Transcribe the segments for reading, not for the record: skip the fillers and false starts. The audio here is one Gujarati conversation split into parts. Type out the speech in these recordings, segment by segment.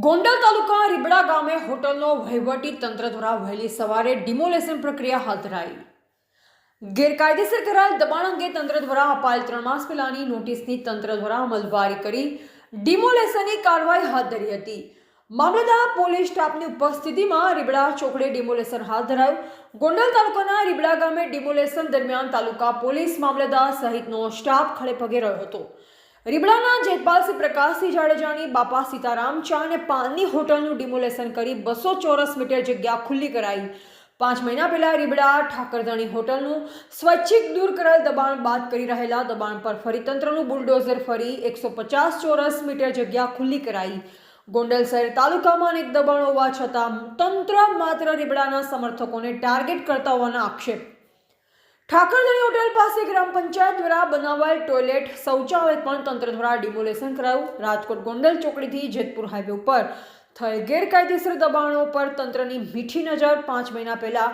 ગોંડલ તાલુકા રીબડા ગામે હોટલનો વહીવટી તંત્ર દ્વારા વહેલી સવારે ડિમોલેશન પ્રક્રિયા હાથ ધરાઈ। ગેરકાયદેસર કરાયેલ દબાણ અંગે તંત્ર દ્વારા અપાયેલ 3 માસ પહેલાની નોટિસની તંત્ર દ્વારા અમલવારી કરી ડિમોલેશનની કાર્યવાહી હાથ ધરી હતી। મામલતદાર પોલીસ સ્ટાફની ઉપસ્થિતિમાં રીબડા ચોકડે ડિમોલેશન હાથ ધરાયું। ગોંડલ તાલુકાના રીબડા ગામે ડિમોલેશન દરમિયાન તાલુકા પોલીસ મામલતદાર સહિતનો સ્ટાફ ખડેપગે રહ્યો હતો। રીબડાના જેતપાલસિંહ પ્રકાશસિંહ જાડેજાની બાપા સીતારામ ચા અને પાનની હોટલનું ડિમોલેશન કરી 200 ચોરસ મીટર જગ્યા ખુલ્લી કરાઈ। 5 મહિના પહેલા રીબડા ઠાકરધણી હોટલનું સ્વૈચ્છિક દૂર કરાયેલ દબાણ બાદ કરી રહેલા દબાણ પર ફરી તંત્રનું બુલડોઝર ફરી 150 ચોરસ મીટર જગ્યા ખુલ્લી કરાઈ। ગોંડલ શહેર તાલુકામાં અનેક દબાણો હોવા છતાં તંત્ર માત્ર રીબડાના સમર્થકોને ટાર્ગેટ કરતા હોવાના આક્ષેપ। ઠાકરધણી હોટલ પાસે ગ્રામ પંચાયત દ્વારા બનાવાયેલ ટોયલેટ શૌચાલય પણ તંત્ર દ્વારા ડિમોલેશન કરાયું। રાજકોટ ગોંડલ ચોકડીથી જેતપુર હાઈવે ઉપર થયેલ ગેરકાયદેસર દબાણો પર તંત્રની મીઠી નજર। 5 મહિના પહેલા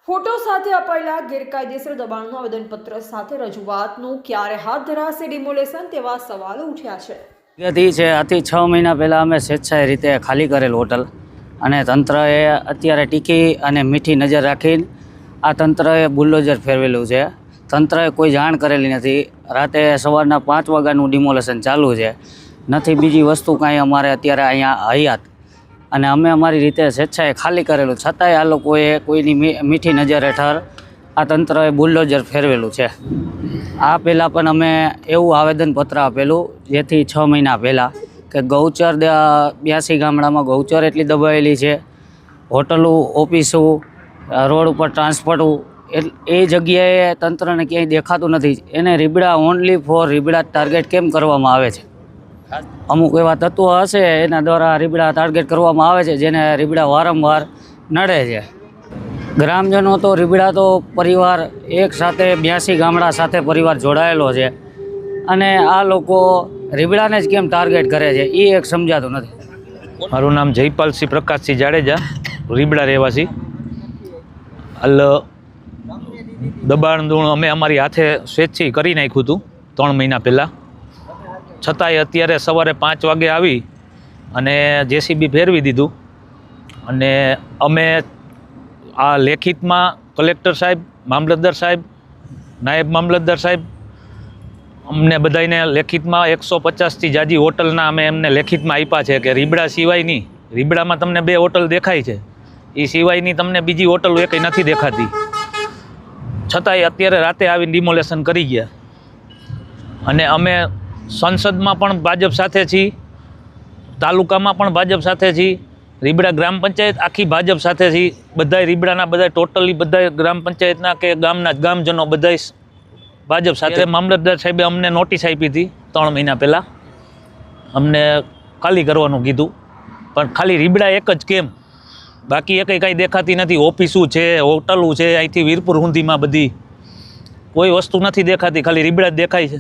ફોટો સાથે અપાયેલા ગેરકાયદેસર દબાણનું આવેદનપત્ર સાથે રજૂઆતનું ક્યારે હાથ ધરાશે ડિમોલેશન તેવા સવાલો ઉઠ્યા છે। આથી 6 મહિના પહેલાં અમે સ્વેચ્છાએ રીતે ખાલી કરેલ હોટલ અને તંત્રએ અત્યારે ટીકી અને મીઠી નજર રાખીને આ તંત્રએ બુલડોઝર ફેરવેલું છે। તંત્રએ કોઈ જાણ કરેલી નથી। રાતે સવારના 5 વાગ્યાનું ડિમોલેશન ચાલુ છે, નથી બીજી વસ્તુ કાંઈ અમારે અત્યારે અહીંયા હયાત, અને અમે અમારી રીતે સ્વેચ્છાએ ખાલી કરેલું છતાંય આ લોકોએ કોઈની મીઠી નજર હેઠળ આ તંત્રએ બુલડોઝર ફેરવેલું છે। આ પહેલાં પણ અમે એવું આવેદનપત્ર આપેલું જેથી 6 મહિના પહેલાં કે ગૌચર 82 ગામડામાં ગૌચર એટલી દબાવેલી છે, હોટલો ઓફિસો રોડ ઉપર ટ્રાન્સપોર્ટ એ જગ્યાએ તંત્રને ક્યાંય દેખાતું નથી। એને Ribda only for Ribda target કેમ કરવામાં આવે છે? અમુક એવા તત્વો હશે એના દ્વારા રીબડા ટાર્ગેટ કરવામાં આવે છે જેને રીબડા વારંવાર નડે છે। ગ્રામજનો તો રીબડા તો પરિવાર એક સાથે 82 ગામડા સાથે પરિવાર જોડાયેલો છે, અને આ લોકો રીબડાને જ કેમ ટાર્ગેટ કરે છે એ એક સમજાતું નથી। મારું નામ જયપાલસિંહ પ્રકાશસિંહ જાડેજા, રીબડા રહેવાસી। દબાણ અમે અમારી હાથે સ્વેચ્છી કરી નાખ્યું હતું 3 મહિના પહેલાં, છતાંય અત્યારે સવારે 5 વાગે આવી અને જેસીબી ફેરવી દીધું। અને અમે આ લેખિતમાં કલેક્ટર સાહેબ, મામલતદાર સાહેબ, નાયબ મામલતદાર સાહેબ, અમને બધાને લેખિતમાં 150થી જાજી હોટલના અમે એમને લેખિતમાં આપ્યા છે કે રીબડા સિવાયની, રીબડામાં તમને 2 હોટલ દેખાય છે, એ સિવાયની તમને બીજી હોટલો એકેય નથી દેખાતી, છતાંય અત્યારે રાતે આવીને ડિમોલેશન કરી ગયા। અને અમે સંસદમાં પણ ભાજપ સાથે છીએ, તાલુકામાં પણ ભાજપ સાથે છીએ, રીબડા ગ્રામ પંચાયત આખી ભાજપ સાથે છીએ। બધાય રીબડાના બધા ટોટલી બધા ગ્રામ પંચાયતના કે ગામના ગામજનો બધા ભાજપ સાથે। મામલતદાર સાહેબે અમને નોટિસ આપી હતી 3 મહિના પહેલાં, અમને ખાલી કરવાનું કીધું, પણ ખાલી રીબડા એક જ કેમ, બાકી એકેય કાંઈ દેખાતી નથી। ઓફિસો છે, હોટલો છે, અહીંથી વીરપુર સુધીમાં બધી કોઈ વસ્તુ નથી દેખાતી, ખાલી રીબડા જ દેખાય છે।